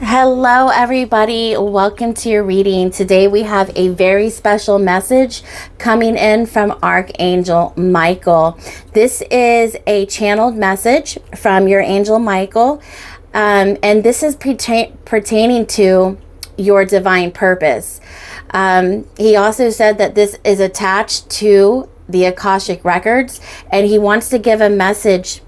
Hello everybody, welcome to your reading. Today we have a very special message coming in from Archangel Michael. This is a channeled message from your angel Michael, and this is pertaining to your divine purpose. He also said that this is attached to the Akashic records, and he wants to give a message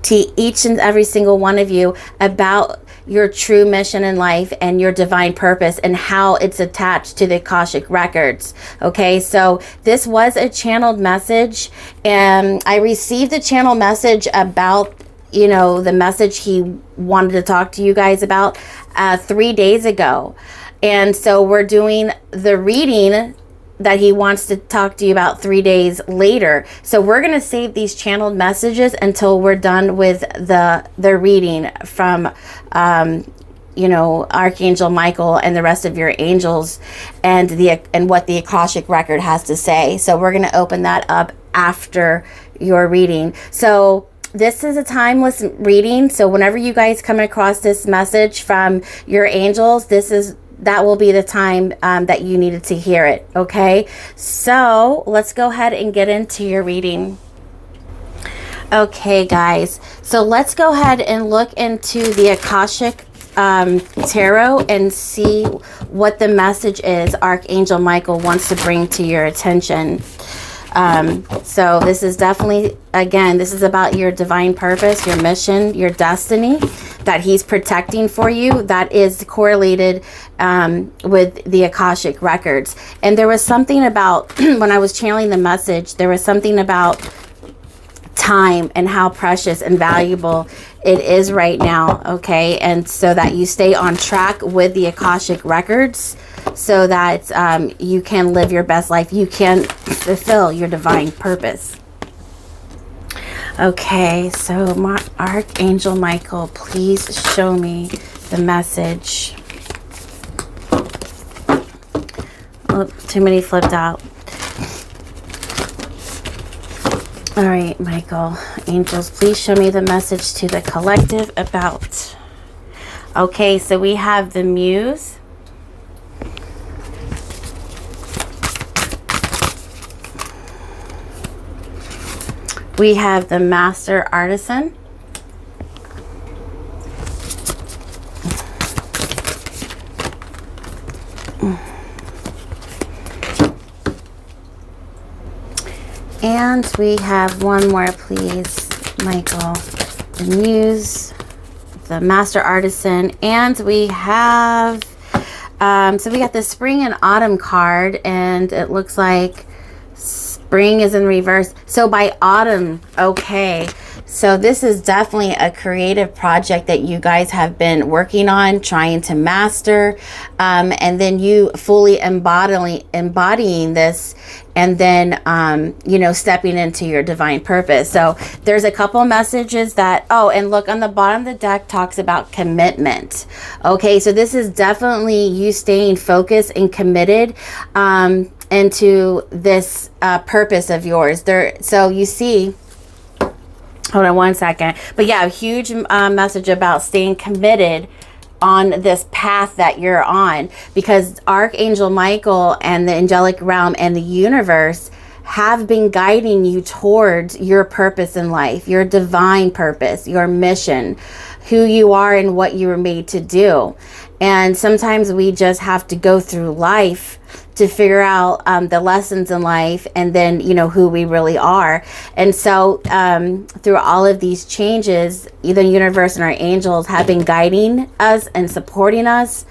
to each and every single one of you about your true mission in life and your divine purpose and how it's attached to the Akashic records. Okay, so this was a channeled message, and I received a channel message about, you know, the message he wanted to talk to you guys about 3 days ago. And so we're doing the reading that he wants to talk to you about 3 days later. So we're going to save these channeled messages until we're done with the reading from you know, Archangel Michael and the rest of your angels, and what the Akashic record has to say. So we're going to open that up after your reading. So this is a timeless reading. So whenever you guys come across this message from your angels, that will be the time that you needed to hear it. Okay, so let's go ahead and get into your reading. Okay guys, so let's go ahead and look into the Akashic Tarot and see what the message is Archangel Michael wants to bring to your attention. So this is definitely, again, this is about your divine purpose, your mission, your destiny that he's protecting for you, that is correlated with the Akashic records. And there was something about, when I was channeling the message, there was something about time and how precious and valuable it is right now. Okay, and so that you stay on track with the Akashic records, so that you can live your best life, you can fulfill your divine purpose. Okay, so my Archangel Michael, please show me the message. Oh, too many flipped out. All right, Michael, angels, please show me the message to the collective about. Okay, so we have the Muse. We have the Master Artisan. And we have one more, please, Michael. The Muse, the Master Artisan, and we have, so we got the Spring and Autumn card, and it looks like spring is in reverse. So by autumn, okay, so this is definitely a creative project that you guys have been working on, trying to master, and then you fully embodying this, and then you know, stepping into your divine purpose. So there's a couple messages that, oh, and look, on the bottom of the deck talks about commitment. Okay, so this is definitely you staying focused and committed into this purpose of yours there. So you see, hold on one second, but yeah, a huge message about staying committed on this path that you're on, because Archangel Michael and the angelic realm and the universe have been guiding you towards your purpose in life, your divine purpose, your mission, who you are and what you were made to do. And sometimes we just have to go through life to figure out the lessons in life, and then, you know, who we really are. And so through all of these changes, the universe and our angels have been guiding us and supporting us,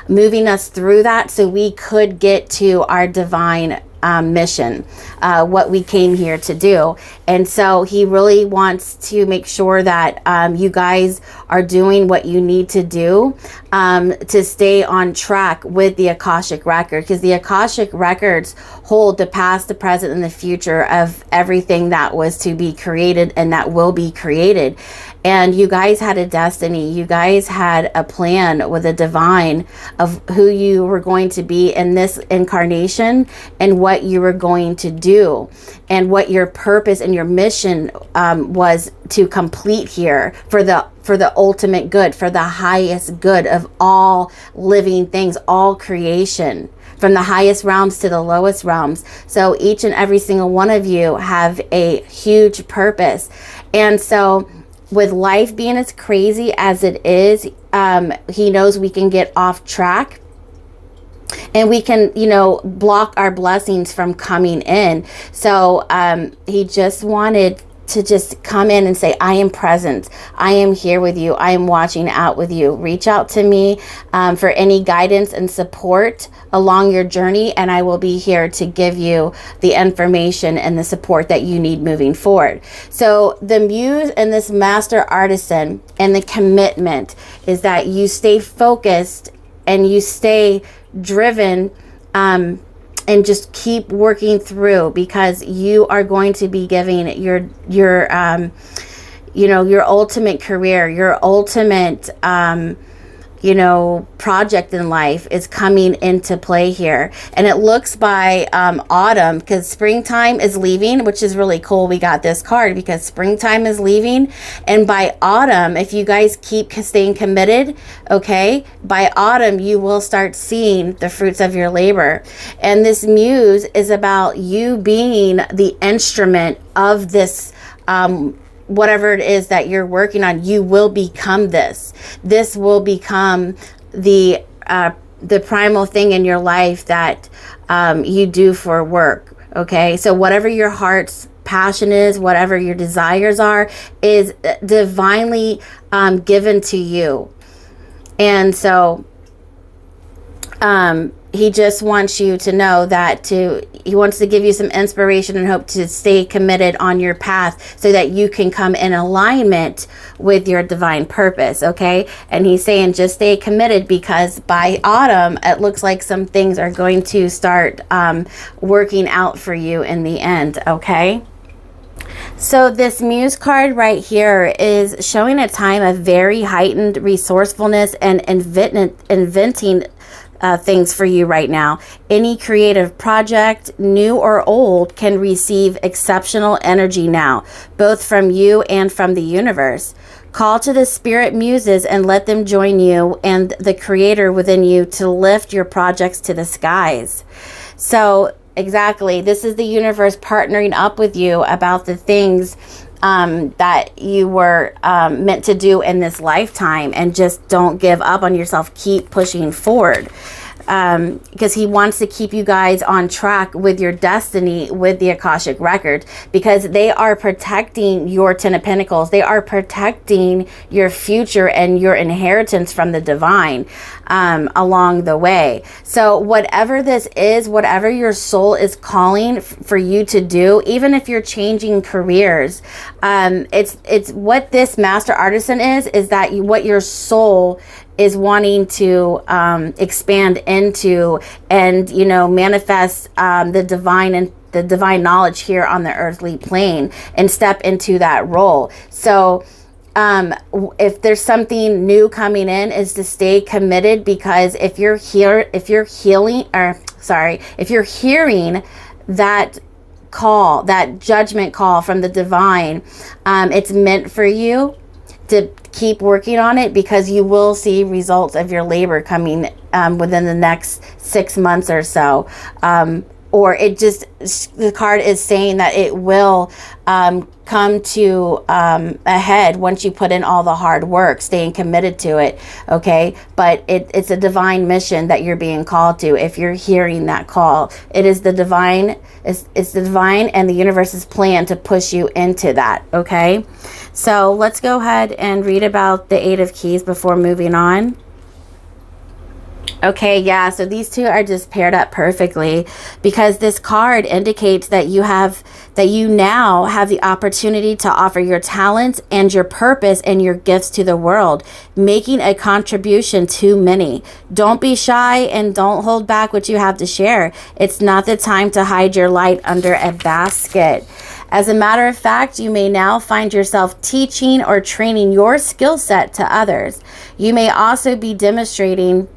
moving us through that, so we could get to our divine mission, what we came here to do. And so he really wants to make sure that you guys are doing what you need to do to stay on track with the Akashic record, because the Akashic records hold the past, the present, and the future of everything that was to be created and that will be created. And you guys had a destiny. You guys had a plan with the divine of who you were going to be in this incarnation and what you were going to do and what your purpose and your mission was to complete here for the ultimate good, for the highest good of all living things, all creation, from the highest realms to the lowest realms. So each and every single one of you have a huge purpose. And so with life being as crazy as it is, he knows we can get off track. And we can, you know, block our blessings from coming in. So he just wanted to just come in and say, I am present. I am here with you. I am watching out with you. Reach out to me for any guidance and support along your journey, and I will be here to give you the information and the support that you need moving forward. So the Muse and this Master Artisan and the commitment is that you stay focused and you stay driven, and just keep working through, because you are going to be giving your you know, your ultimate career, your ultimate you know, project in life is coming into play here. And it looks by autumn, because springtime is leaving, which is really cool. We got this card because springtime is leaving. And by autumn, if you guys keep staying committed, okay, by autumn, you will start seeing the fruits of your labor. And this Muse is about you being the instrument of this whatever it is that you're working on. You will become this. This will become the primal thing in your life that you do for work. Okay, so whatever your heart's passion is, whatever your desires are, is divinely given to you. And so he just wants you to know that he wants to give you some inspiration and hope to stay committed on your path so that you can come in alignment with your divine purpose, okay? And he's saying just stay committed, because by autumn, it looks like some things are going to start working out for you in the end, okay? So this Muse card right here is showing a time of very heightened resourcefulness and inventing things for you right now. Any creative project, new or old, can receive exceptional energy now, both from you and from the universe. Call to the spirit muses and let them join you and the creator within you to lift your projects to the skies. So exactly, this is the universe partnering up with you about the things that you were meant to do in this lifetime, and just don't give up on yourself. Keep pushing forward, because he wants to keep you guys on track with your destiny with the Akashic record, because they are protecting your 10 of Pentacles. They are protecting your future and your inheritance from the divine along the way. So whatever this is, whatever your soul is calling for you to do, even if you're changing careers, it's what this Master Artisan is that what your soul is wanting to expand into, and, you know, manifest the divine and the divine knowledge here on the earthly plane, and step into that role. So if there's something new coming in, is to stay committed, because if you're hearing that call, that judgment call from the divine, it's meant for you to keep working on it, because you will see results of your labor coming within the next 6 months or so. Or it just, the card is saying that it will come to a head once you put in all the hard work, staying committed to it, okay? But it's a divine mission that you're being called to. If you're hearing that call, it is the divine, it's the divine and the universe's plan to push you into that, okay? So let's go ahead and read about the 8 of Keys before moving on. Okay, yeah, so these two are just paired up perfectly, because this card indicates that you now have the opportunity to offer your talents and your purpose and your gifts to the world, making a contribution to many. Don't be shy and don't hold back what you have to share. It's not the time to hide your light under a basket. As a matter of fact, you may now find yourself teaching or training your skill set to others. You may also be demonstrating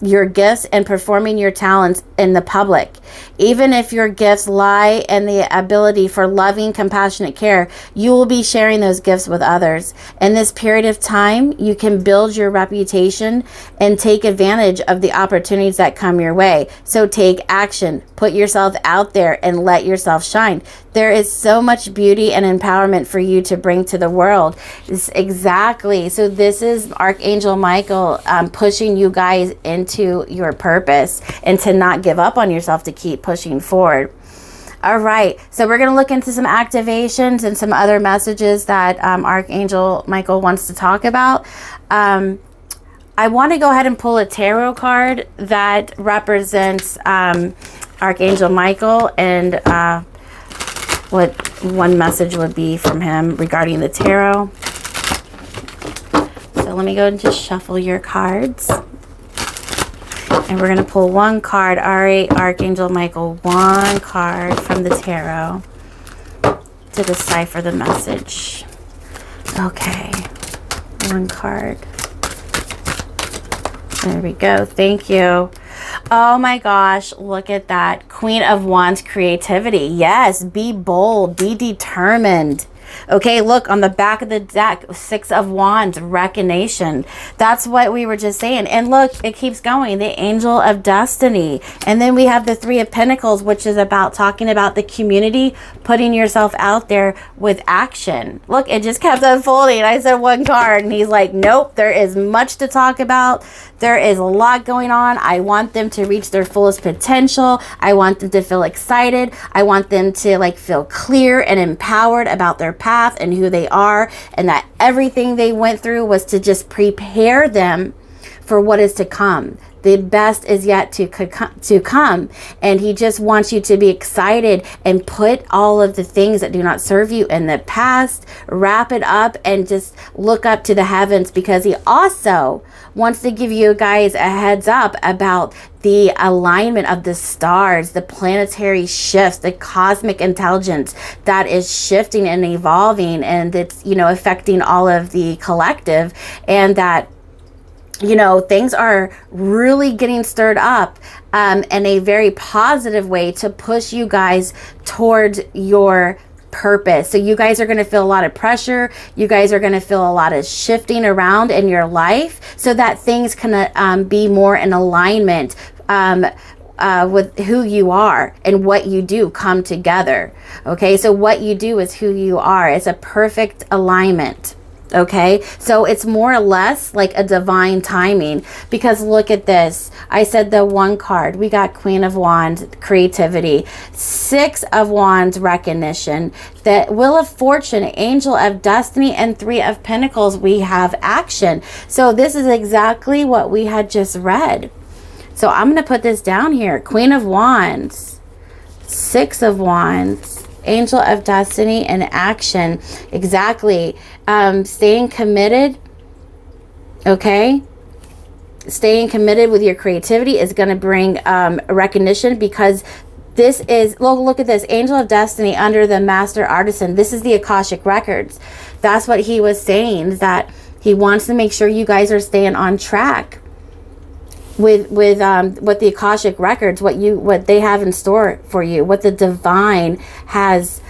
your gifts and performing your talents in the public. Even if your gifts lie in the ability for loving, compassionate care, you will be sharing those gifts with others. In this period of time, you can build your reputation and take advantage of the opportunities that come your way. So take action, put yourself out there and let yourself shine. There is so much beauty and empowerment for you to bring to the world. Exactly. So this is Archangel Michael pushing you guys into your purpose and to not give up on yourself, to keep pushing forward. All right. So we're going to look into some activations and some other messages that Archangel Michael wants to talk about. I want to go ahead and pull a tarot card that represents Archangel Michael and what one message would be from him regarding the tarot. So let me go and just shuffle your cards. And we're going to pull one card. All right, Archangel Michael, one card from the tarot to decipher the message. Okay, one card. There we go. Thank you. Oh my gosh, look at that. Queen of Wands, creativity. Yes, be bold, be determined. Okay, look on the back of the deck, Six of Wands, recognition. That's what we were just saying. And look, it keeps going, the Angel of Destiny. And then we have the Three of Pentacles, which is about talking about the community, putting yourself out there with action. Look, it just kept unfolding. I said one card and he's like, nope, there is much to talk about. There is a lot going on. I want them to reach their fullest potential. I want them to feel excited. I want them to like feel clear and empowered about their path and who they are, and that everything they went through was to just prepare them for what is to come. The best is yet to come. And he just wants you to be excited and put all of the things that do not serve you in the past, wrap it up and just look up to the heavens, because he also wants to give you guys a heads up about the alignment of the stars, the planetary shifts, the cosmic intelligence that is shifting and evolving, and it's, you know, affecting all of the collective, and that, you know, things are really getting stirred up in a very positive way to push you guys towards your purpose. So you guys are going to feel a lot of pressure. You guys are going to feel a lot of shifting around in your life so that things can be more in alignment with who you are and what you do come together. Okay, so what you do is who you are. It's a perfect alignment. Okay, so it's more or less like a divine timing, because look at this. I said the one card, we got Queen of Wands, creativity, Six of Wands, recognition, the Wheel of Fortune, Angel of Destiny, and Three of Pentacles, we have action. So this is exactly what we had just read. So I'm going to put this down here. Queen of Wands, Six of Wands, Angel of Destiny, and action. Exactly. Staying committed. Okay. Staying committed with your creativity is going to bring recognition, because this is, look at this, Angel of Destiny under the Master Artisan. This is the Akashic Records. That's what he was saying, that he wants to make sure you guys are staying on track with the Akashic Records, what they have in store for you, what the divine has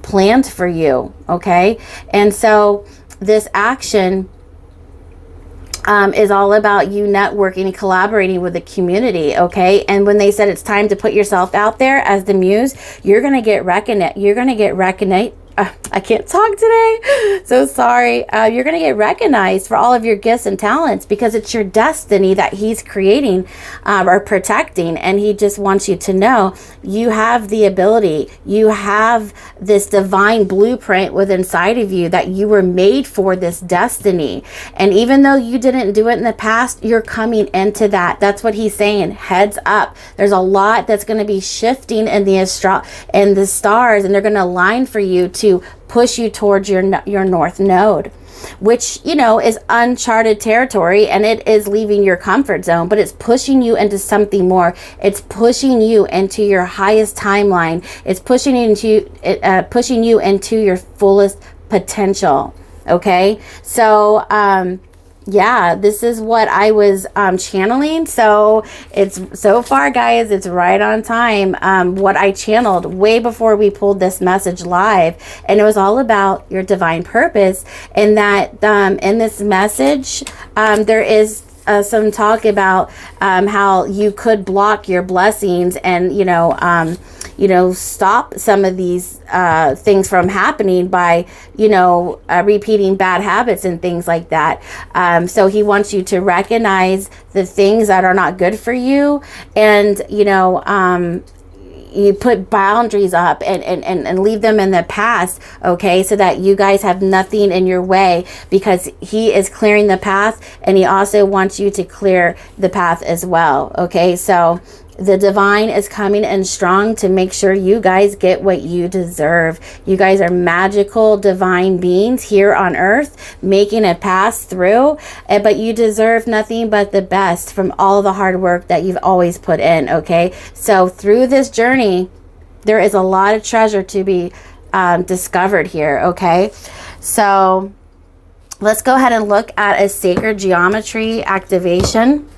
planned for you. Okay, and so this action is all about you networking and collaborating with the community. Okay, and when they said it's time to put yourself out there as the muse, you're gonna get recognized. You're gonna get recognized. I can't talk today, so sorry. You're going to get recognized for all of your gifts and talents, because it's your destiny that he's creating or protecting, and he just wants you to know you have the ability, you have this divine blueprint within inside of you, that you were made for this destiny. And even though you didn't do it in the past, you're coming into that. That's what he's saying. Heads up. There's a lot that's going to be shifting in the stars, and they're going to align for you to push you towards your north node. which, you know, is uncharted territory, and it is leaving your comfort zone, but it's pushing you into something more. It's pushing you into your highest timeline. It's pushing you into your fullest potential. Okay, so yeah, this is what I was channeling. So it's, so far guys, it's right on time. What I channeled way before we pulled this message live, and it was all about your divine purpose. And that in this message there is some talk about how you could block your blessings and stop some of these things from happening by repeating bad habits and things like that. So he wants you to recognize the things that are not good for you, and you put boundaries up and leave them in the past, okay, so that you guys have nothing in your way, because he is clearing the path, and he also wants you to clear the path as well. Okay, so the divine is coming in strong to make sure you guys get what you deserve. You guys are magical divine beings here on earth, making it pass through, but you deserve nothing but the best from all the hard work that you've always put in. Okay, so through this journey there is a lot of treasure to be discovered here. Okay, so let's go ahead and look at a sacred geometry activation.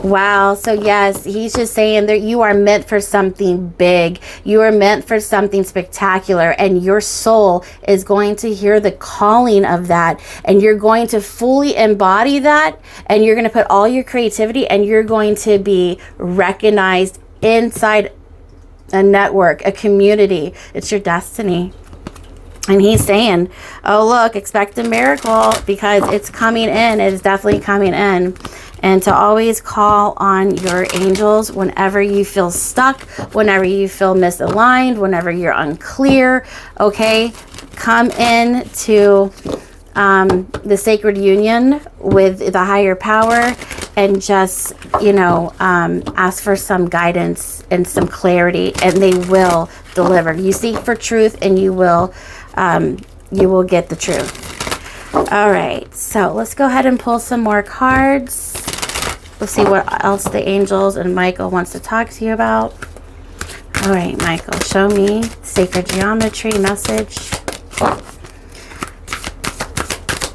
Wow. So yes, he's just saying that you are meant for something big. You are meant for something spectacular, and your soul is going to hear the calling of that, and you're going to fully embody that, and you're going to put all your creativity, and you're going to be recognized inside a network, a community. It's your destiny. And he's saying, oh, look, expect a miracle, because it's coming in. It is definitely coming in. And to always call on your angels whenever you feel stuck, whenever you feel misaligned, whenever you're unclear. Okay, come in to the sacred union with the higher power, and just ask for some guidance and some clarity, and they will deliver. You seek for truth, and you will get the truth. All right, so let's go ahead and pull some more cards. Let's see what else the angels and Michael wants to talk to you about. All right, Michael, show me sacred geometry message.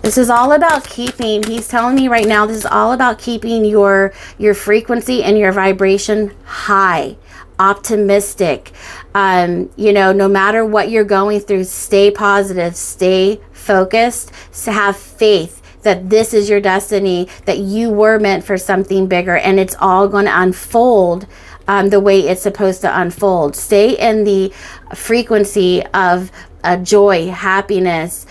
This is all about keeping, he's telling me right now, this is all about keeping your frequency and your vibration high, optimistic. No matter what you're going through, stay positive, stay focused, have faith that this is your destiny, that you were meant for something bigger, and it's all going to unfold the way it's supposed to unfold. Stay in the frequency of joy, happiness,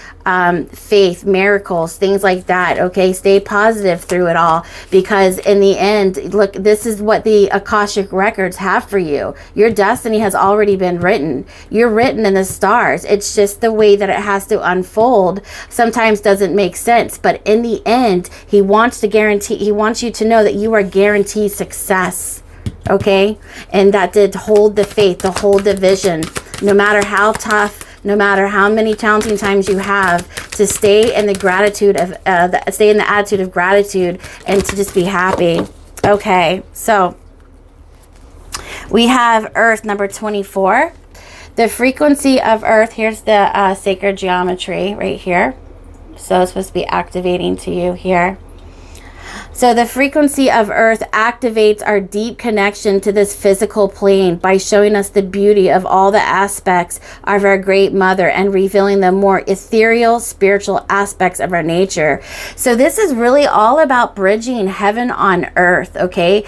faith, miracles, things like that. Okay, stay positive through it all, because in the end, look, this is what the Akashic records have for you. Your destiny has already been written. You're written in the stars. It's just the way that it has to unfold sometimes doesn't make sense, but in the end, he wants you to know that you are guaranteed success. Okay, and that to hold the faith, to hold the vision, no matter how tough, no matter how many challenging times you have, to stay in the gratitude of stay in the attitude of gratitude, and to just be happy. Okay, so we have Earth number 24. The frequency of Earth, here's the sacred geometry right here. So it's supposed to be activating to you here. So the frequency of Earth activates our deep connection to this physical plane by showing us the beauty of all the aspects of our great mother and revealing the more ethereal, spiritual aspects of our nature. So this is really all about bridging heaven on earth, okay?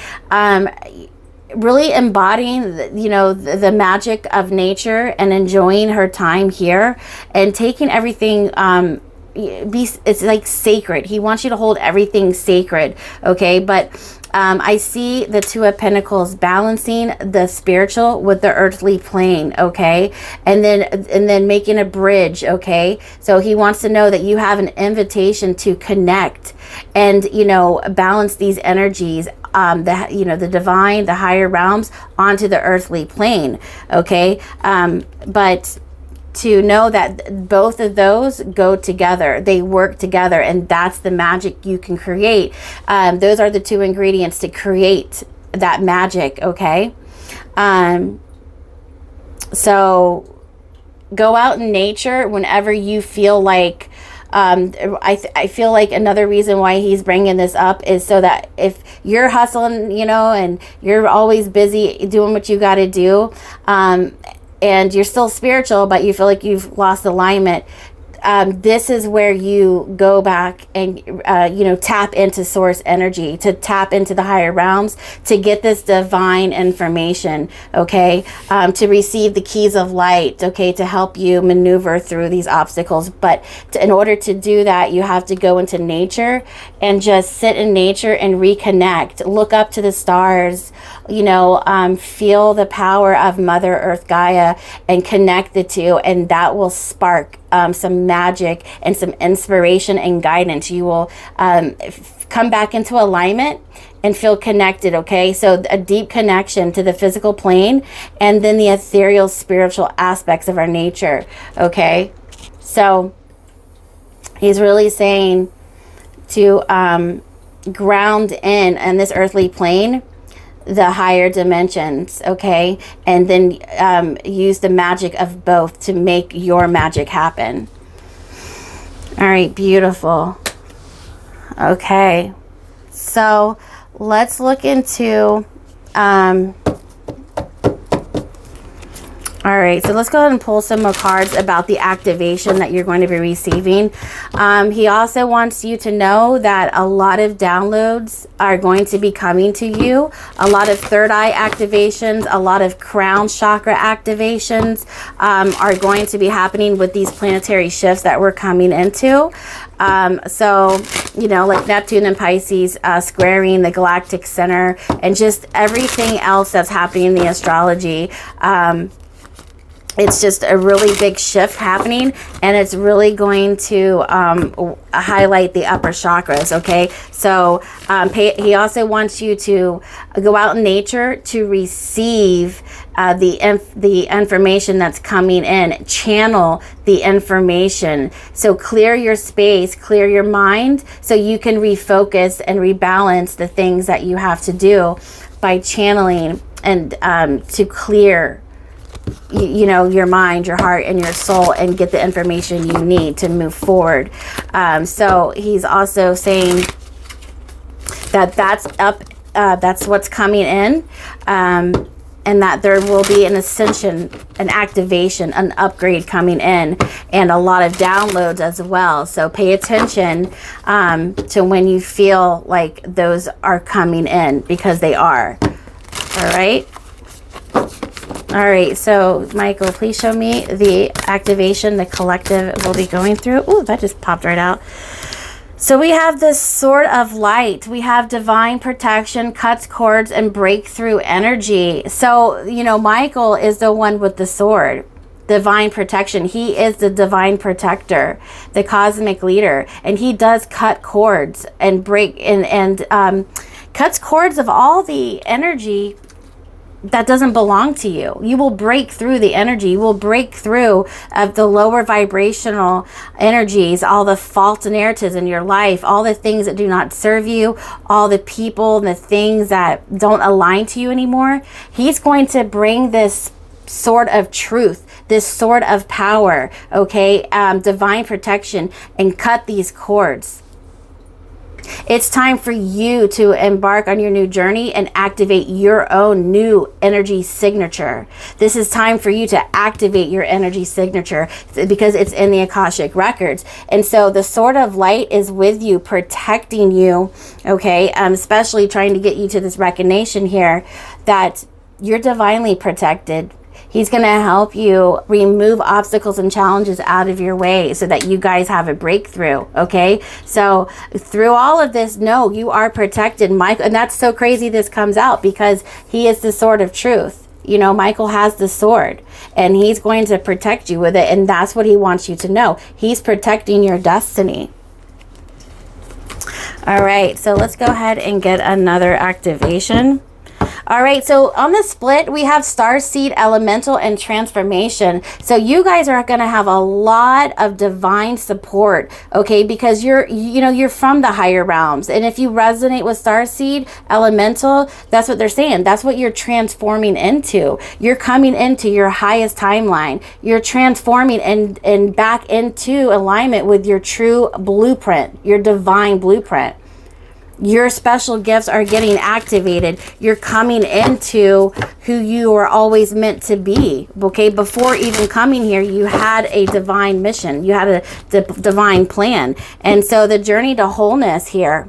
Really embodying, the magic of nature and enjoying her time here, and taking everything it's like sacred. He wants you to hold everything sacred, okay? But I see the Two of Pentacles balancing the spiritual with the earthly plane, okay? And then making a bridge, okay? So he wants to know that you have an invitation to connect and balance these energies, the divine, the higher realms onto the earthly plane, okay? But to know that both of those go together. They work together, and that's the magic you can create. Those are the two ingredients to create that magic, okay? So go out in nature whenever you feel like, I feel like another reason why he's bringing this up is so that if you're hustling, you know, and you're always busy doing what you got to do, and you're still spiritual, but you feel like you've lost alignment, this is where you go back and, you know, tap into source energy, to tap into the higher realms, to get this divine information, okay? To receive the keys of light, okay? To help you maneuver through these obstacles. But in order to do that, you have to go into nature and just sit in nature and reconnect. Look up to the stars, you know, feel the power of Mother Earth Gaia and connect the two, and that will spark some magic and some inspiration and guidance. You will come back into alignment and feel connected, okay? So a deep connection to the physical plane and then the ethereal spiritual aspects of our nature, okay? So he's really saying to ground in this earthly plane the higher dimensions, okay? And then use the magic of both to make your magic happen. All right, beautiful. Okay, so let's look into all right, so let's go ahead and pull some more cards about the activation that you're going to be receiving. He also wants you to know that a lot of downloads are going to be coming to you. A lot of third eye activations, a lot of crown chakra activations are going to be happening with these planetary shifts that we're coming into. So, you know, like Neptune and Pisces squaring the galactic center, and just everything else that's happening in the astrology. It's just a really big shift happening, and it's really going to highlight the upper chakras, okay? So he also wants you to go out in nature to receive the information that's coming in, channel the information. So clear your space, clear your mind, so you can refocus and rebalance the things that you have to do by channeling and to clear you know, your mind, your heart, and your soul, and get the information you need to move forward. So he's also saying that that's what's coming in, and that there will be an ascension, an activation, an upgrade coming in, and a lot of downloads as well. So pay attention to when you feel like those are coming in, because they are. All right. All right, so Michael, please show me the activation the collective will be going through. Ooh, that just popped right out. So we have this sword of light. We have divine protection, cuts cords, and breakthrough energy. So, you know, Michael is the one with the sword. Divine protection. He is the divine protector, the cosmic leader, and he does cut cords and break and cuts cords of all the energy that doesn't belong to you. You will break through the energy. You will break through of the lower vibrational energies, all the false narratives in your life, all the things that do not serve you, all the people and the things that don't align to you anymore. He's going to bring this sword of truth, this sword of power, okay, divine protection, and cut these cords. It's time for you to embark on your new journey and activate your own new energy signature. This is time for you to activate your energy signature, because it's in the Akashic records. And so the sword of light is with you, protecting you, okay, especially trying to get you to this recognition here that you're divinely protected. He's going to help you remove obstacles and challenges out of your way so that you guys have a breakthrough, okay? So through all of this, no, you are protected, Michael. And that's so crazy this comes out, because he is the sword of truth. You know, Michael has the sword, and he's going to protect you with it. And that's what he wants you to know. He's protecting your destiny. All right, so let's go ahead and get another activation. All right, so on the split, we have Starseed, Elemental, and Transformation. So you guys are going to have a lot of divine support, okay? Because you're from the higher realms. And if you resonate with Starseed, Elemental, that's what they're saying. That's what you're transforming into. You're coming into your highest timeline. You're transforming and back into alignment with your true blueprint, your divine blueprint. Your special gifts are getting activated. You're coming into who you are always meant to be. Okay, before even coming here, you had a divine mission. You had a divine plan. And so the journey to wholeness here,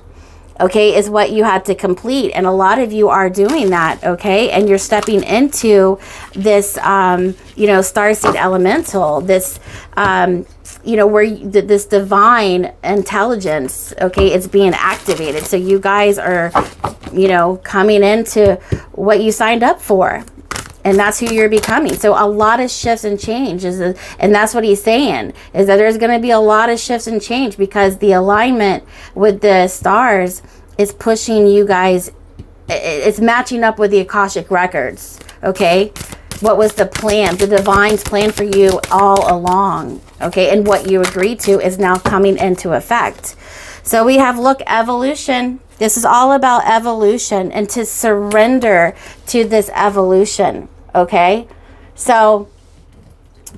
okay, is what you had to complete. And a lot of you are doing that, okay? And you're stepping into this, Starseed Elemental, this, where this divine intelligence, okay, it's being activated. So you guys are, coming into what you signed up for. And that's who you're becoming. So a lot of shifts and changes. And that's what he's saying, is that there's going to be a lot of shifts and change because the alignment with the stars is pushing you guys. It's matching up with the Akashic records. Okay. What was the plan? The divine's plan for you all along. Okay. And what you agreed to is now coming into effect. So we have, look, evolution. This is all about evolution and to surrender to this evolution. Okay. So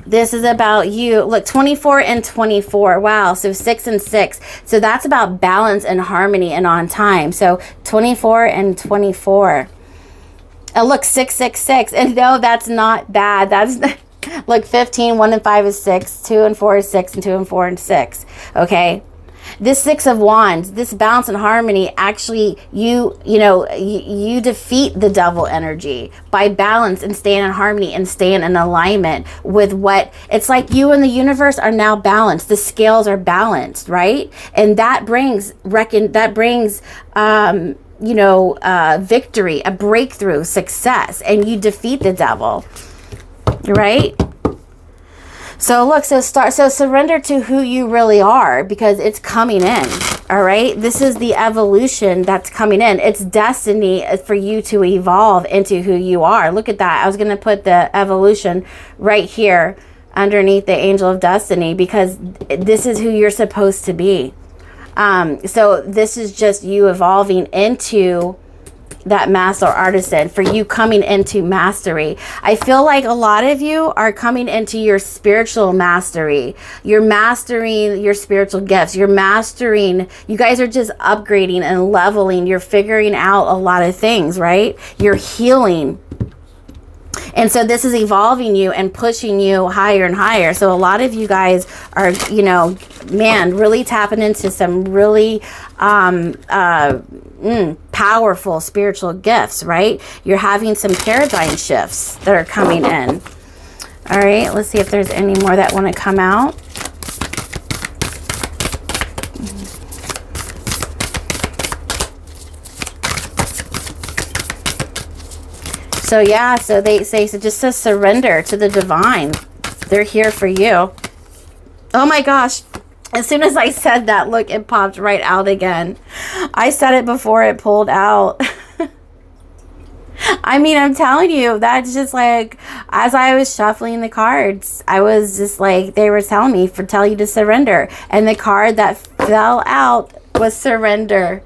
this is about you. Look, 24 and 24. Wow. So 6 and 6. So that's about balance and harmony and on time. So 24 and 24. And look, 6, 6, 6. And no, that's not bad. That's look, 15, 1 and 5 is 6, 2 and 4 is 6, and 2 and 4 and 6. Okay. This 6 of Wands, this balance and harmony, actually, you defeat the devil energy by balance and staying in harmony and staying in alignment with what, it's like you and the universe are now balanced. The scales are balanced, right? And that brings, victory, a breakthrough, success, and you defeat the devil, right? So look, so surrender to who you really are because it's coming in. All right. This is the evolution that's coming in. It's destiny for you to evolve into who you are. Look at that. I was going to put the evolution right here underneath the Angel of Destiny because this is who you're supposed to be. So this is just you evolving into that master artisan, for you coming into mastery. I feel like a lot of you are coming into your spiritual mastery. You're mastering your spiritual gifts. You're mastering, you guys are just upgrading and leveling. You're figuring out a lot of things, right? You're healing. And so this is evolving you and pushing you higher and higher. So a lot of you guys are, really tapping into some really powerful spiritual gifts, right? You're having some paradigm shifts that are coming in. All right, let's see if there's any more that want to come out. So yeah, so they say, so just to surrender to the divine. They're here for you. Oh my gosh. As soon as I said that, look, it popped right out again. I said it before it pulled out. I mean, I'm telling you, that's just like, as I was shuffling the cards, I was just like, they were telling me tell you to surrender. And the card that fell out was surrender.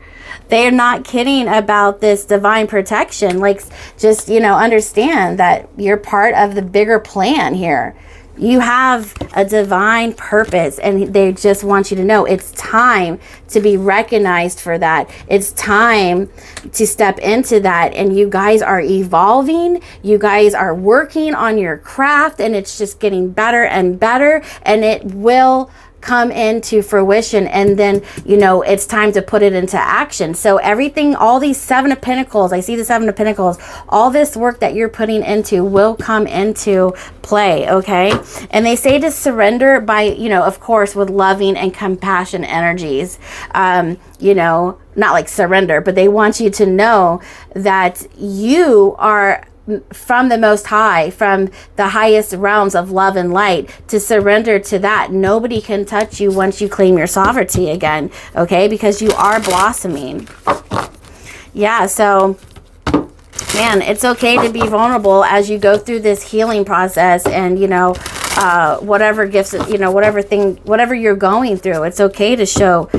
They're not kidding about this divine protection. Like, just, understand that you're part of the bigger plan here. You have a divine purpose, and they just want you to know it's time to be recognized for that. It's time to step into that, and you guys are evolving. You guys are working on your craft, and it's just getting better and better, and it will come into fruition. And then, it's time to put it into action. So everything, all these 7 of Pentacles, I see the 7 of Pentacles, all this work that you're putting into will come into play. Okay. And they say to surrender by, of course, with loving and compassion energies, not like surrender, but they want you to know that you are from the Most High, from the highest realms of love and light, to surrender to that. Nobody can touch you once you claim your sovereignty again, okay? Because you are blossoming. Yeah, so man, it's okay to be vulnerable as you go through this healing process, and you know, whatever gifts, you know, whatever you're going through, it's okay to show,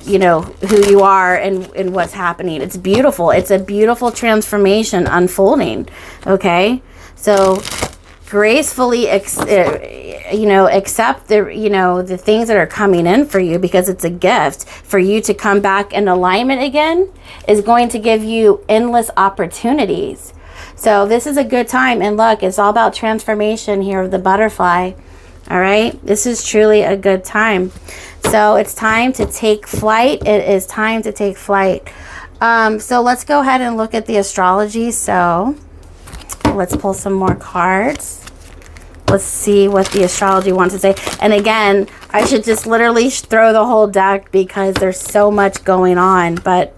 you know, who you are and what's happening. It's beautiful. It's a beautiful transformation unfolding. Okay, so gracefully, you know, accept the, you know, the things that are coming in for you, because it's a gift for you to come back in alignment again. Is going to give you endless opportunities. So this is a good time. And look, it's all about transformation here of the butterfly. All right, this is truly a good time. So it's time to take flight. It is time to take flight. So let's go ahead and look at the astrology. So let's pull some more cards. Let's see what the astrology wants to say. And again, I should just literally throw the whole deck because there's so much going on. But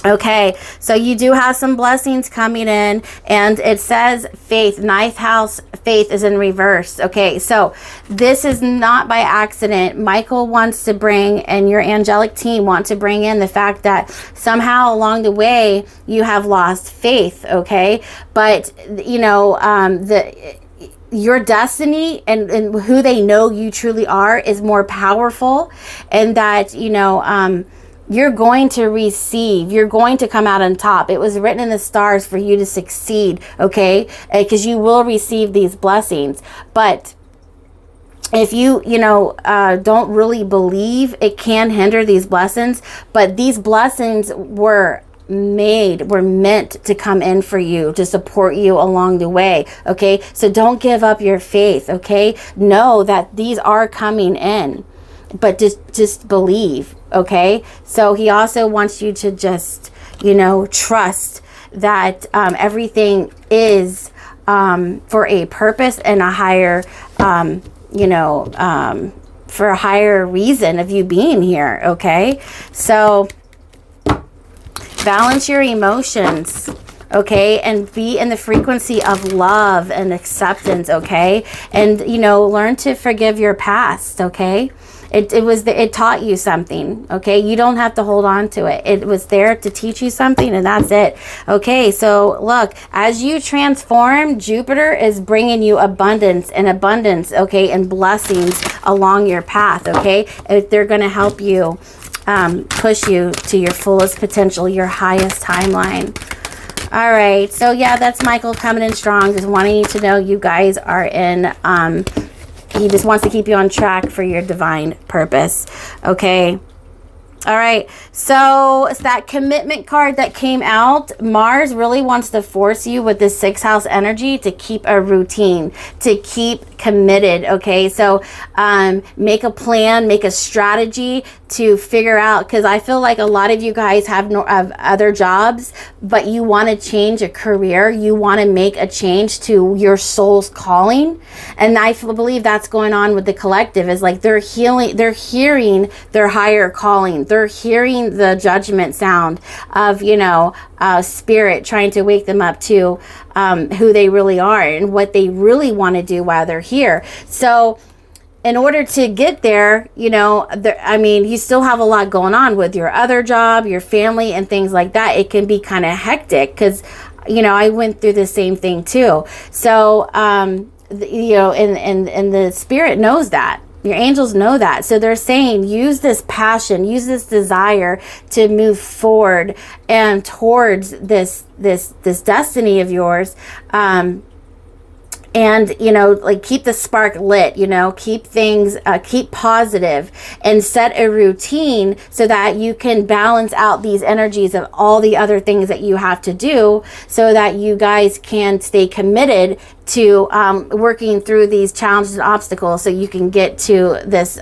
okay, so you do have some blessings coming in, and it says faith, ninth house, faith is in reverse. Okay, so this is not by accident. Michael wants to bring, and your angelic team want to bring in the fact that somehow along the way you have lost faith. Okay, but you know, your destiny and who they know you truly are is more powerful, and that, you know, you're going to receive, you're going to come out on top. It was written in the stars for you to succeed, okay? Because you will receive these blessings. But if you know, don't really believe, it can hinder these blessings. But these blessings were meant to come in for you, to support you along the way. Okay, so don't give up your faith. Okay, know that these are coming in, but just believe. Okay, so he also wants you to just, you know, trust that everything is for a purpose and a higher, you know, for a higher reason of you being here. Okay, so balance your emotions, okay, and be in the frequency of love and acceptance, okay, and, you know, learn to forgive your past, okay. It taught you something, okay. You don't have to hold on to it. It was there to teach you something, and that's it. Okay, so look, as you transform, Jupiter is bringing you abundance, okay, and blessings along your path, okay. They're going to help you push you to your fullest potential, your highest timeline. All right, so yeah, that's Michael coming in strong, just wanting you to know you guys are in, he just wants to keep you on track for your divine purpose. Okay. All right, so it's that commitment card that came out. Mars really wants to force you with this 6th house energy to keep a routine, to keep committed. Okay, so make a plan, make a strategy to figure out, because I feel like a lot of you guys have other jobs, but you want to change a career, you want to make a change to your soul's calling. And I believe that's going on with the collective, is like they're hearing their higher calling. They're hearing the judgment sound of, you know, spirit trying to wake them up to who they really are and what they really want to do while they're here. So in order to get there, you know, I mean, you still have a lot going on with your other job, your family, and things like that. It can be kind of hectic because, you know, I went through the same thing too. So, you know, and the spirit knows that. Your angels know that. So they're saying, use this passion, use this desire to move forward and towards this destiny of yours. And, you know, like, keep the spark lit, you know, keep things, keep positive, and set a routine so that you can balance out these energies of all the other things that you have to do, so that you guys can stay committed to working through these challenges and obstacles, so you can get to this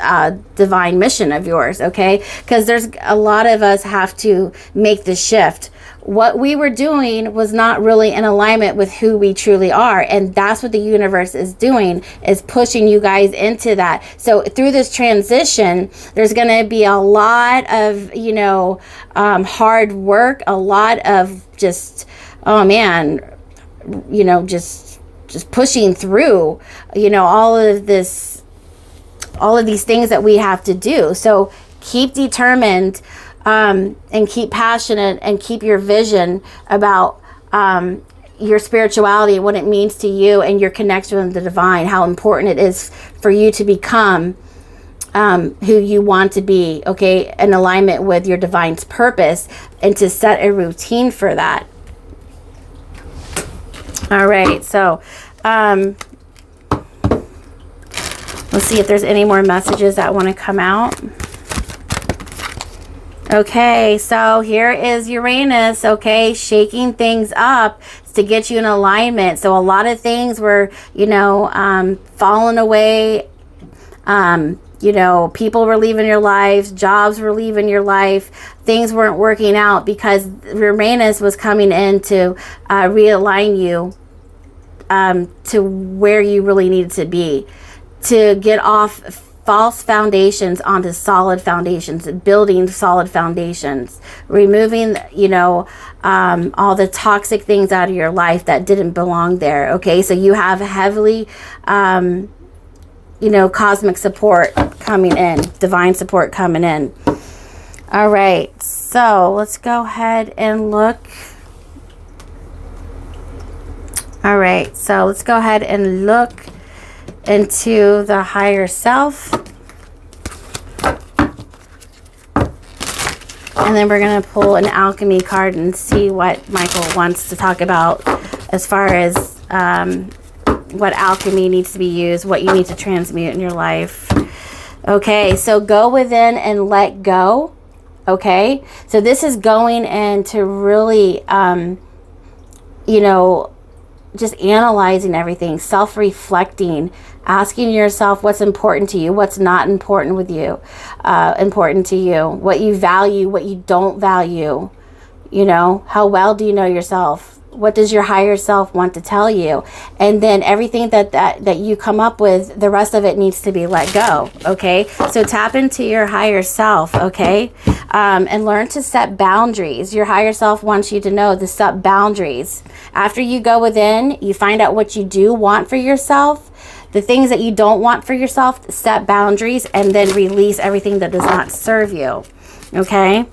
divine mission of yours. Okay, because there's a lot of us have to make the shift. What we were doing was not really in alignment with who we truly are, and that's what the universe is doing, is pushing you guys into that. So through this transition, there's going to be a lot of, you know, hard work, a lot of just, oh man, you know, just pushing through, you know, all of these things that we have to do. So keep determined, and keep passionate, and keep your vision about your spirituality, what it means to you, and your connection with the divine, how important it is for you to become who you want to be, okay, in alignment with your divine's purpose, and to set a routine for that. All right, so let's see if there's any more messages that want to come out. Okay, so here is Uranus, okay, shaking things up to get you in alignment. So a lot of things were, you know, falling away. You know, people were leaving your lives, jobs were leaving your life, things weren't working out because Uranus was coming in to realign you to where you really needed to be, to get off false foundations onto solid foundations, building solid foundations, removing, you know, all the toxic things out of your life that didn't belong there. Okay, so you have heavily, you know, cosmic support coming in, divine support coming in. All right, so let's go ahead and look. All right, so let's go ahead and look into the higher self. And then we're going to pull an alchemy card and see what Michael wants to talk about as far as what alchemy needs to be used, what you need to transmute in your life. Okay, so go within and let go. Okay, so this is going in to really, you know, just analyzing everything, self-reflecting, asking yourself what's important to you, what's not important with you, important to you, what you value, what you don't value. You know, how well do you know yourself? What does your higher self want to tell you? And then everything that you come up with, the rest of it needs to be let go. Okay, so tap into your higher self. Okay, and learn to set boundaries. Your higher self wants you to know to set boundaries. After you go within, you find out what you do want for yourself, the things that you don't want for yourself, set boundaries, and then release everything that does not serve you. Okay,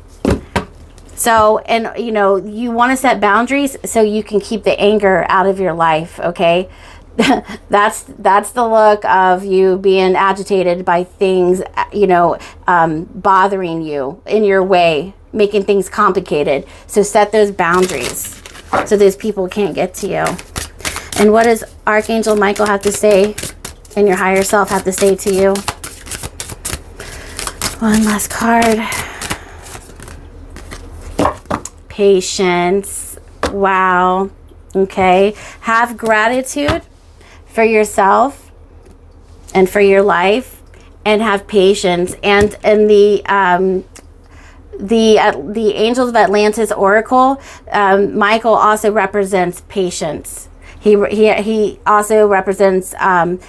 so, and you know, you want to set boundaries so you can keep the anger out of your life. Okay, that's the look of you being agitated by things, you know, bothering you in your way, making things complicated. So set those boundaries so those people can't get to you. And what does Archangel Michael have to say, and your higher self have to say to you? One last card. Patience. Wow. Okay. Have gratitude for yourself and for your life, and have patience. And the Angels of Atlantis Oracle, Michael also represents patience. He also represents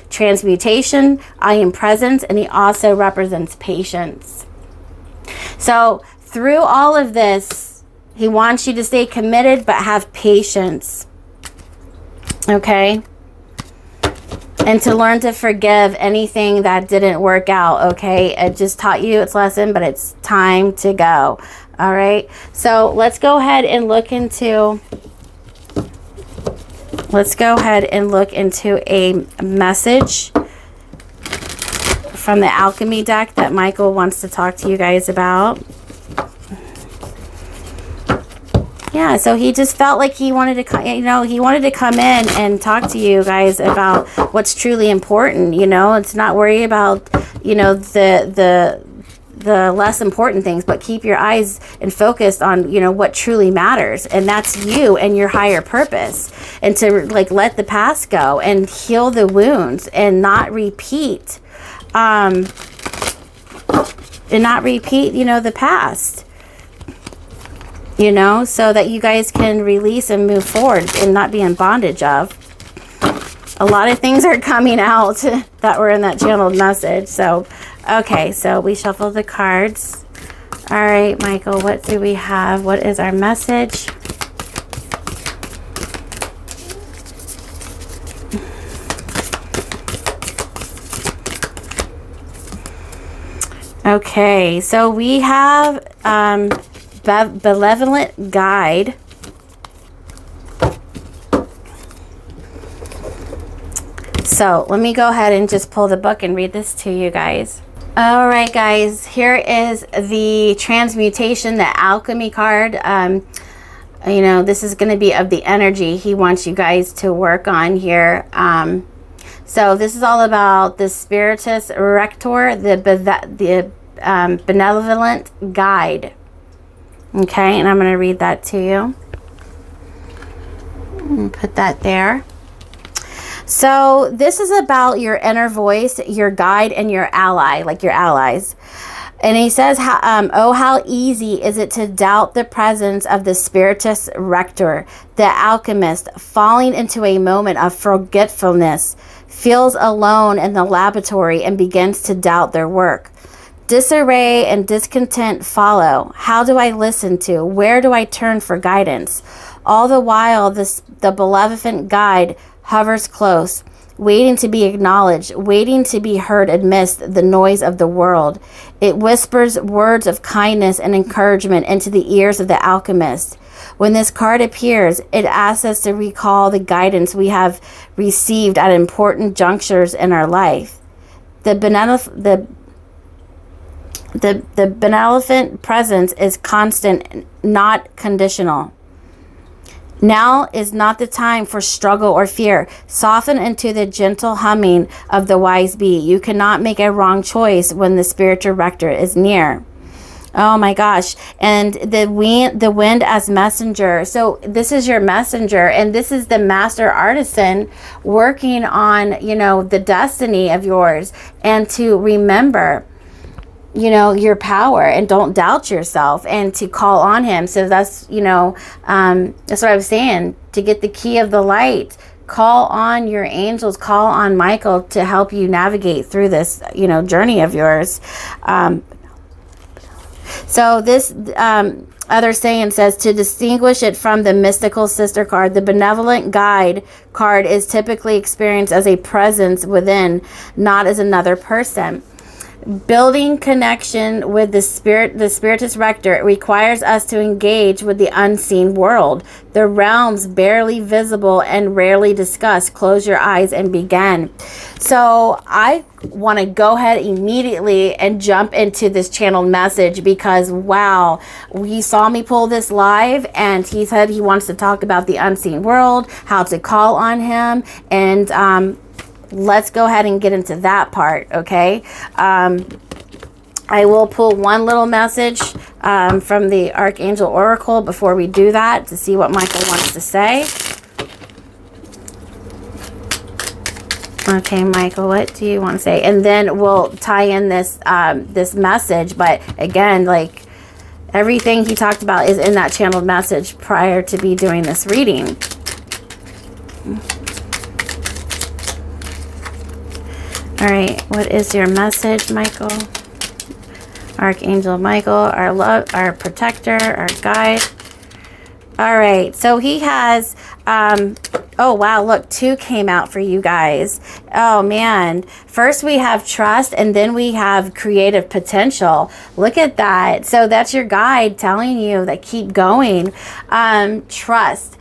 transmutation. I am presence, and he also represents patience. So through all of this, he wants you to stay committed, but have patience. Okay? And to learn to forgive anything that didn't work out. Okay? It just taught you its lesson, but it's time to go. All right? So let's go ahead and look into... Let's go ahead and look into a message from the Alchemy deck that Michael wants to talk to you guys about. Yeah, so he just felt like he wanted to, you know, he wanted to come in and talk to you guys about what's truly important. You know, it's not worry about, you know, the less important things, but keep your eyes and focused on, you know, what truly matters, and that's you and your higher purpose, and to like let the past go and heal the wounds and not repeat, you know, the past. You know, so that you guys can release and move forward and not be in bondage of. A lot of things are coming out that were in that channeled message. So, okay, so we shuffle the cards. All right, Michael, what do we have? What is our message? Okay, so we have... benevolent guide. So let me go ahead and just pull the book and read this to you guys. All right, guys, here is the transmutation, the alchemy card. You know, this is going to be of the energy he wants you guys to work on here. So this is all about the Spiritus Rector, the benevolent guide. Okay, and I'm going to read that to you. Put that there. So this is about your inner voice, your guide, and your ally, like your allies. And he says, oh, how easy is it to doubt the presence of the Spiritus Rector, the alchemist, falling into a moment of forgetfulness, feels alone in the laboratory and begins to doubt their work. Disarray and discontent follow. How do I listen to? Where do I turn for guidance? All the while, the benevolent guide hovers close, waiting to be acknowledged, waiting to be heard amidst the noise of the world. It whispers words of kindness and encouragement into the ears of the alchemist. When this card appears, it asks us to recall the guidance we have received at important junctures in our life. The benevolent presence is constant, not conditional. Now is not the time for struggle or fear. Soften into the gentle humming of the wise bee. You cannot make a wrong choice when the spiritual rector is near. Oh my gosh. And the wind as messenger. So this is your messenger, and this is the master artisan working on, you know, the destiny of yours, and to remember, you know, your power, and don't doubt yourself, and to call on him. So that's, you know, that's what I was saying, to get the key of the light. Call on your angels, call on Michael to help you navigate through this, you know, journey of yours. So this other saying says, to distinguish it from the mystical sister card, the benevolent guide card is typically experienced as a presence within, not as another person. Building connection with the Spiritus Rector requires us to engage with the unseen world, the realms barely visible and rarely discussed. Close your eyes and begin. So I want to go ahead immediately and jump into this channeled message, because wow, he saw me pull this live, and he said he wants to talk about the unseen world, how to call on him, and let's go ahead and get into that part, okay? I will pull one little message from the Archangel Oracle before we do that, to see what Michael wants to say. Okay, Michael, what do you want to say? And then we'll tie in this this message. But again, like, everything he talked about is in that channeled message prior to me doing this reading. All right, what is your message, Michael? Archangel Michael, our love, our protector, our guide. All right, so he has, oh wow, look, 2 came out for you guys. Oh man, first we have trust, and then we have creative potential. Look at that. So that's your guide telling you that keep going. Trust.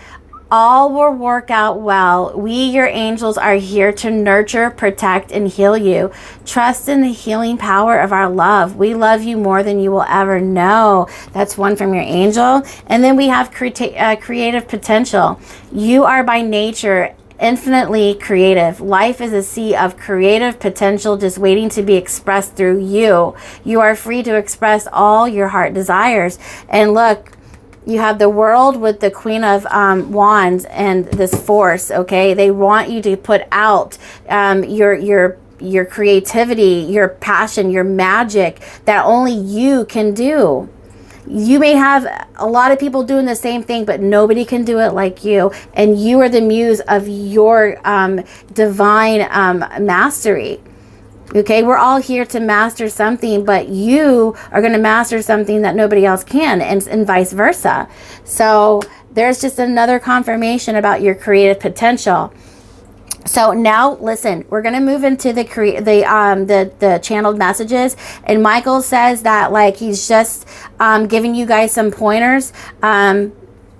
All will work out well. We, your angels, are here to nurture, protect, and heal you. Trust in the healing power of our love. We love you more than you will ever know. That's one from your angel. And then we have creative potential. You are by nature infinitely creative. Life is a sea of creative potential just waiting to be expressed through you. You are free to express all your heart desires. And look, you have the world with the Queen of Wands and this force, okay? They want you to put out your creativity, your passion, your magic that only you can do. You may have a lot of people doing the same thing, but nobody can do it like you. And you are the muse of your divine mastery. Okay, we're all here to master something, but you are going to master something that nobody else can, and vice versa. So there's just another confirmation about your creative potential. So now, listen, we're going to move into the channeled messages. And Michael says that, like, he's just giving you guys some pointers.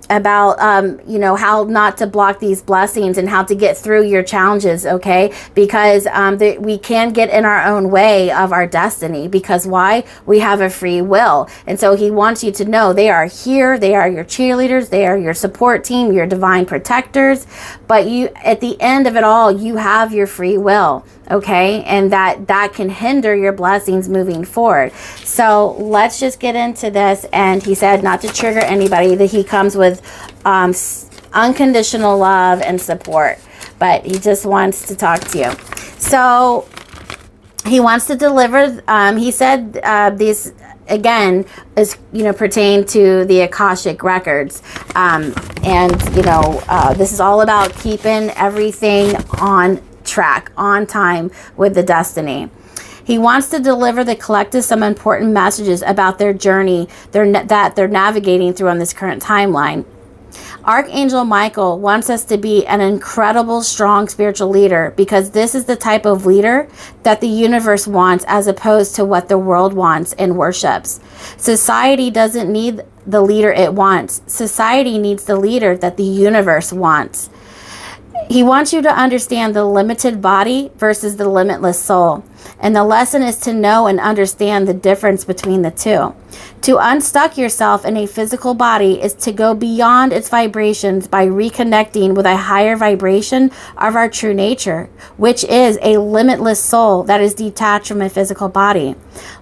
you know, how not to block these blessings and how to get through your challenges, okay? Because we can get in our own way of our destiny, because why? We have a free will. And so he wants you to know they are here, they are your cheerleaders, they are your support team, your divine protectors, but you, at the end of it all, you have your free will, okay? And that can hinder your blessings moving forward. So let's just get into this. And he said not to trigger anybody, that he comes with unconditional love and support, but he just wants to talk to you. So he wants to deliver, he said these again is, you know, pertain to the Akashic records, and you know, this is all about keeping everything on track, on time with the destiny. He wants to deliver the collective some important messages about their journey that they're navigating through on this current timeline. Archangel Michael wants us to be an incredible, strong spiritual leader, because this is the type of leader that the universe wants, as opposed to what the world wants and worships. Society doesn't need the leader it wants. Society needs the leader that the universe wants. He wants you to understand the limited body versus the limitless soul. And the lesson is to know and understand the difference between the two. To unstuck yourself in a physical body is to go beyond its vibrations by reconnecting with a higher vibration of our true nature, which is a limitless soul that is detached from a physical body.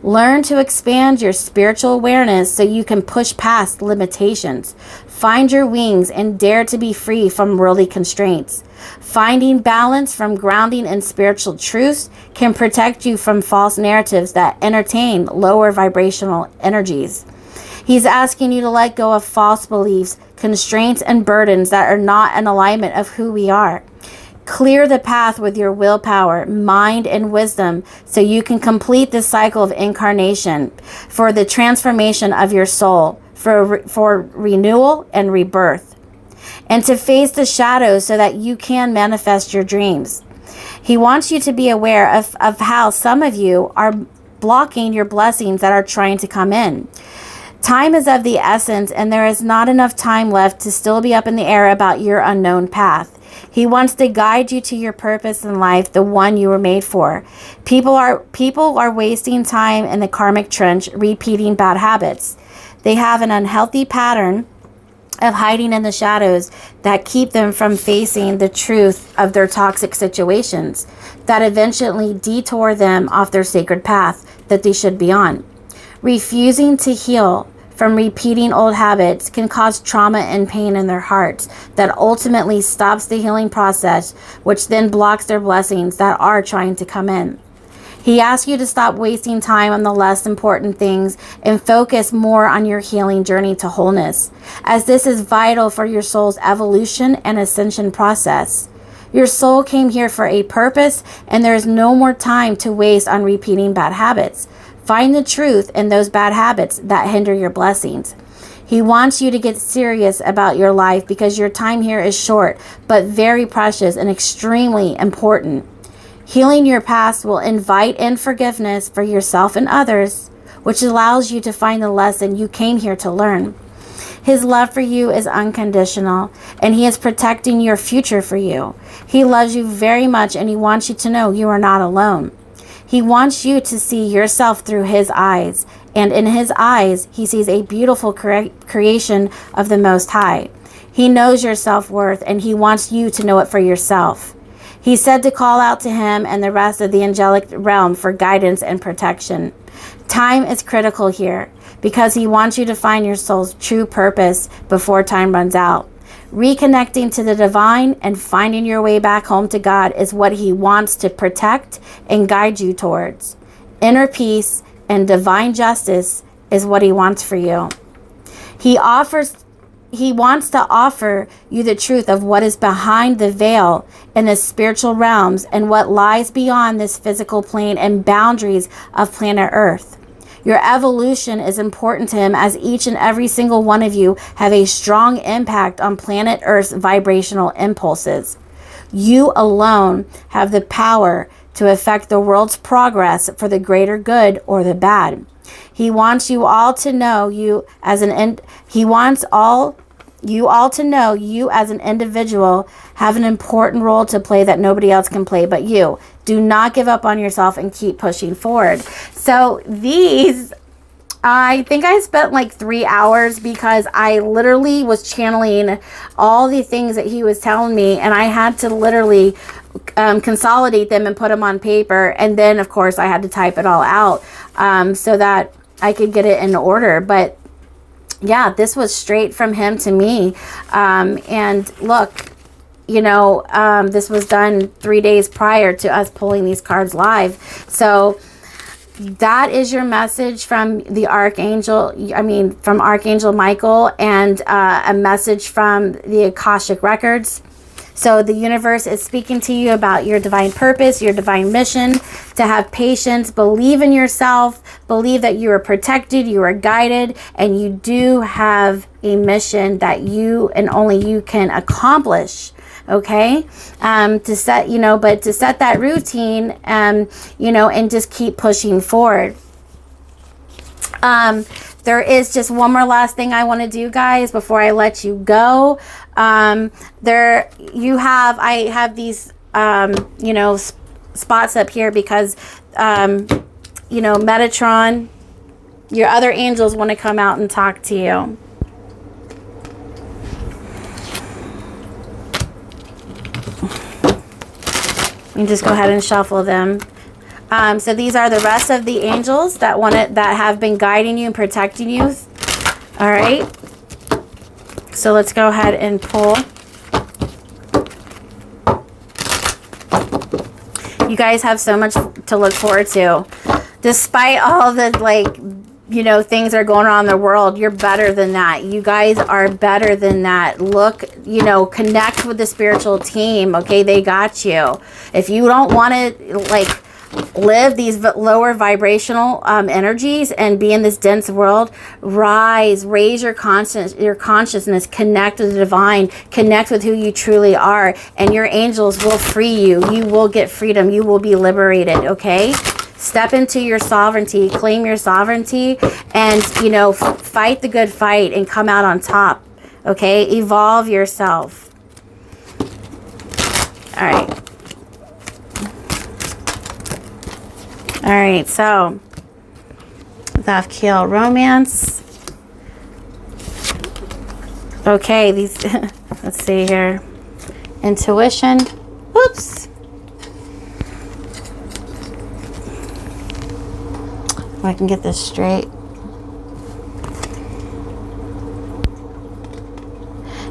Learn to expand your spiritual awareness so you can push past limitations. Find your wings and dare to be free from worldly constraints. Finding balance from grounding in spiritual truths can protect you from false narratives that entertain lower vibrational energies. He's asking you to let go of false beliefs, constraints, and burdens that are not in alignment of who we are. Clear the path with your willpower, mind, and wisdom so you can complete this cycle of incarnation for the transformation of your soul, for renewal and rebirth, and to face the shadows so that you can manifest your dreams. He wants you to be aware of how some of you are blocking your blessings that are trying to come in. Time is of the essence, and there is not enough time left to still be up in the air about your unknown path. He wants to guide you to your purpose in life, the one you were made for. People are wasting time in the karmic trench, repeating bad habits. They have an unhealthy pattern of hiding in the shadows that keep them from facing the truth of their toxic situations that eventually detour them off their sacred path that they should be on. Refusing to heal from repeating old habits can cause trauma and pain in their hearts that ultimately stops the healing process, which then blocks their blessings that are trying to come in. He asks you to stop wasting time on the less important things and focus more on your healing journey to wholeness, as this is vital for your soul's evolution and ascension process. Your soul came here for a purpose, and there is no more time to waste on repeating bad habits. Find the truth in those bad habits that hinder your blessings. He wants you to get serious about your life, because your time here is short, but very precious and extremely important. Healing your past will invite in forgiveness for yourself and others, which allows you to find the lesson you came here to learn. His love for you is unconditional, and he is protecting your future for you. He loves you very much, and he wants you to know you are not alone. He wants you to see yourself through his eyes, and in his eyes, he sees a beautiful creation of the Most High. He knows your self-worth, and he wants you to know it for yourself. He said to call out to him and the rest of the angelic realm for guidance and protection. Time is critical here, because he wants you to find your soul's true purpose before time runs out. Reconnecting to the divine and finding your way back home to God is what he wants to protect and guide you towards. Inner peace and divine justice is what he wants for you. He wants to offer you the truth of what is behind the veil in the spiritual realms and what lies beyond this physical plane and boundaries of planet Earth. Your evolution is important to him, as each and every single one of you have a strong impact on planet Earth's vibrational impulses. You alone have the power to affect the world's progress for the greater good or the bad. He wants you all to know you as he wants all you all to know you as an individual have an important role to play that nobody else can play but you. Do not give up on yourself and keep pushing forward. So these, I think I spent like 3 hours because I literally was channeling all the things that he was telling me, and I had to literally consolidate them and put them on paper. And then of course I had to type it all out so that I could get it in order. But yeah, this was straight from him to me. And look, you know, this was done 3 days prior to us pulling these cards live. So that is your message from the Archangel, from Archangel Michael, and a message from the Akashic Records. So the universe is speaking to you about your divine purpose, your divine mission, to have patience, believe in yourself, believe that you are protected, you are guided, and you do have a mission that you and only you can accomplish. Okay, to set, but to set that routine, and just keep pushing forward. There is just one more last thing I want to do, guys, before I let you go. I have these, spots up here because, Metatron, your other angels want to come out and talk to you. You just go ahead and shuffle them. So these are the rest of the angels that have been guiding you and protecting you. All right. So let's go ahead and pull. You guys have so much to look forward to. Despite all the things that are going on in the world, you're better than that. You guys are better than that. Look, connect with the spiritual team. Okay, they got you. If you don't want to live these lower vibrational energies and be in this dense world, raise your consciousness, connect with the divine, connect with who you truly are, and your angels will free you. You will get freedom. You will be liberated. Okay, step into your sovereignty, claim your sovereignty, and fight the good fight and come out on top. Okay, evolve yourself. All right. All right, so Love, Kill, Romance. Okay, these, let's see here. Intuition. Oops. If I can get this straight.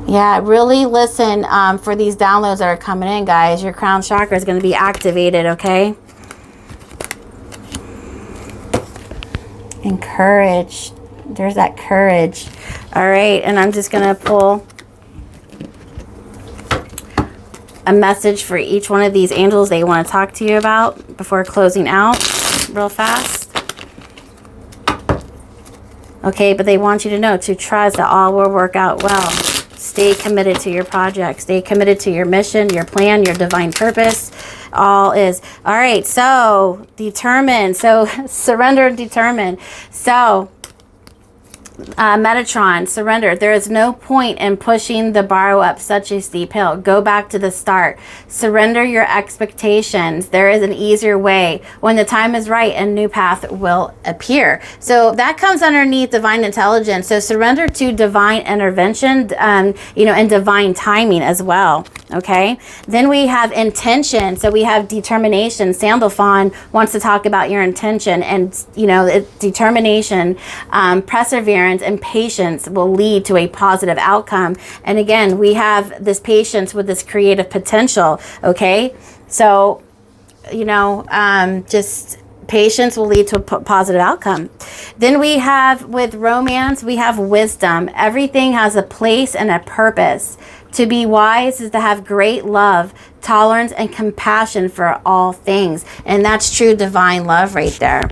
Yeah, really listen for these downloads that are coming in, guys. Your crown chakra is going to be activated, okay? And courage. There's that courage. All right, and I'm just going to pull a message for each one of these angels they want to talk to you about before closing out real fast. Okay, but they want you to know to trust that all will work out well. Stay committed to your project. Stay committed to your mission, your plan, your divine purpose. All is. All right, so determined. So surrender and determined. So Metatron, surrender. There is no point in pushing the bar up such a steep hill. Go back to the start. Surrender your expectations. There is an easier way. When the time is right, a new path will appear. So that comes underneath divine intelligence. So surrender to divine intervention, and divine timing as well. Okay. Then we have intention. So we have determination. Sandal Fawn wants to talk about your intention, and determination, perseverance, and patience will lead to a positive outcome. And again, we have this patience with this creative potential. Okay, so just patience will lead to a positive outcome. Then we have, with romance, we have wisdom. Everything has a place and a purpose. To be wise is to have great love, tolerance, and compassion for all things. And that's true divine love right there.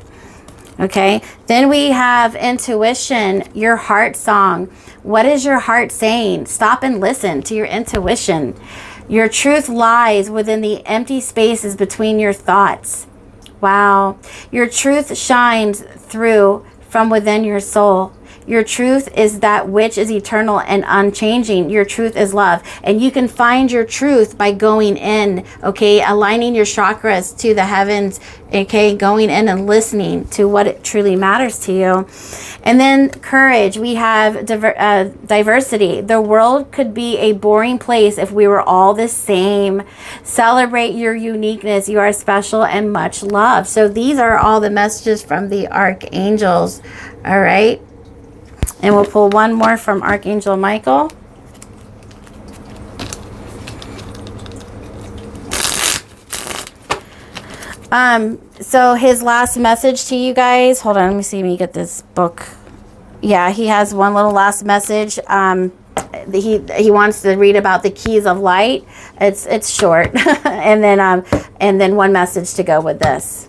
Okay, then we have intuition, your heart song. What is your heart saying? Stop and listen to your intuition. Your truth lies within the empty spaces between your thoughts. Wow. Your truth shines through from within your soul. Your truth is that which is eternal and unchanging. Your truth is love. And you can find your truth by going in, okay? Aligning your chakras to the heavens, okay? Going in and listening to what it truly matters to you. And then courage. We have diversity. The world could be a boring place if we were all the same. Celebrate your uniqueness. You are special and much loved. So these are all the messages from the archangels. All right. And we'll pull one more from Archangel Michael. So his last message to you guys, hold on, let me see, let me get this book. Yeah, he has one little last message. He wants to read about the keys of light. It's short. and then one message to go with this.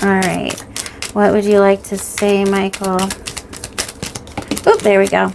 All right. What would you like to say, Michael? Oop, there we go.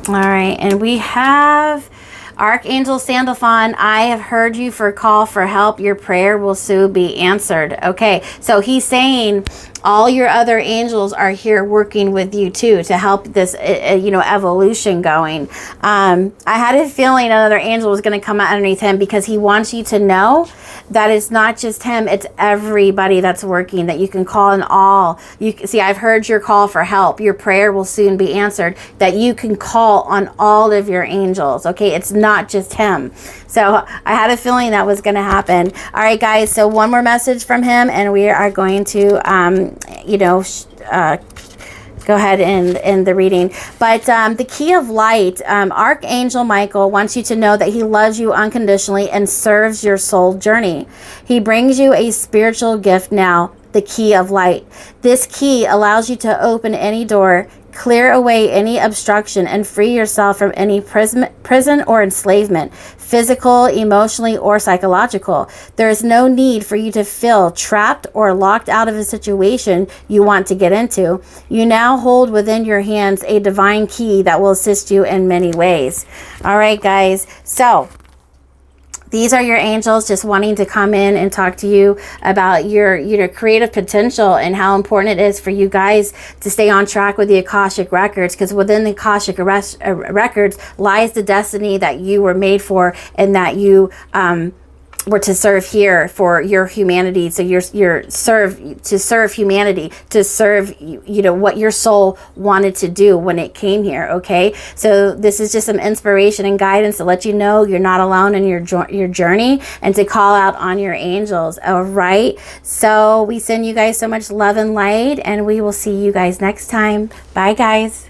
All right, and we have Archangel Fawn. I have heard you for call for help. Your prayer will soon be answered. Okay, so he's saying all your other angels are here working with you too to help this, evolution going. I had a feeling another angel was going to come out underneath him because he wants you to know that it's not just him, it's everybody that's working, that you can call in all. You see, I've heard your call for help. Your prayer will soon be answered, that you can call on all of your angels. Okay, it's not just him. So I had a feeling that was going to happen. All right, guys, so one more message from him, and we are going to, go ahead and end the reading. But the key of light, Archangel Michael wants you to know that he loves you unconditionally and serves your soul journey. He brings you a spiritual gift now, the key of light. This key allows you to open any door, clear away any obstruction, and free yourself from any prison or enslavement, physical, emotionally, or psychological. There is no need for you to feel trapped or locked out of a situation you want to get into. You now hold within your hands a divine key that will assist you in many ways. All right, guys. So these are your angels just wanting to come in and talk to you about your creative potential and how important it is for you guys to stay on track with the Akashic Records, because within the Akashic Records lies the destiny that you were made for, and that you were to serve here for your humanity. So you're serve humanity, to serve what your soul wanted to do when it came here. Okay, so this is just some inspiration and guidance to let you know you're not alone in your journey, and to call out on your angels. All right, so we send you guys so much love and light, and we will see you guys next time. Bye, guys.